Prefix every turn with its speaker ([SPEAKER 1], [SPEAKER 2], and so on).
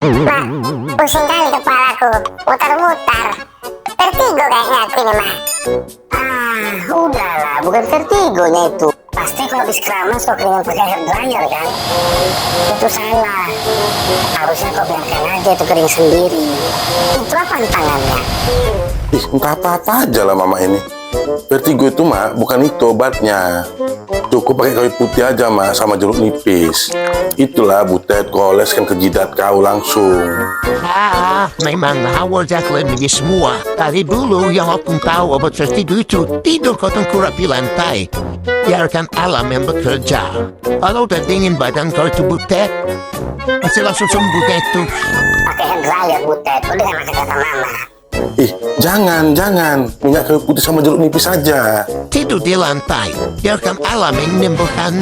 [SPEAKER 1] Ma, pusing kali kepalaku, mutar-mutar. Vertigo kayaknya aku ini, Ma.
[SPEAKER 2] Udahlah, bukan vertigonya itu. Pasti kalau habis keramas kau keringat pakai hair dryer kan? Itu salah. Harusnya kau biarkan aja itu kering sendiri. Itulah pantangannya.
[SPEAKER 3] Ih, entah apa-apa aja lah mama ini. Vertigo itu mak, bukan itu obatnya. Cukup pakai kayu putih aja mak, sama jeruk nipis. Itulah Butet, kau oleskan ke jidat kau langsung.
[SPEAKER 4] Memang awal Jacqueline ini semua. Dari dulu yang aku tahu obat vertigo itu tidur kau tengkurap di lantai. Biarkan alam yang bekerja. Kalau udah dingin badan kau itu Butet, pasti langsung sembuh itu.
[SPEAKER 2] Pakai hair dryer Butet, udah kan kata mama.
[SPEAKER 3] Ih, jangan. Minyak kayu putih sama jeruk nipis saja.
[SPEAKER 4] Tidur di lantai. Biarkan alam yang menyembuhkan.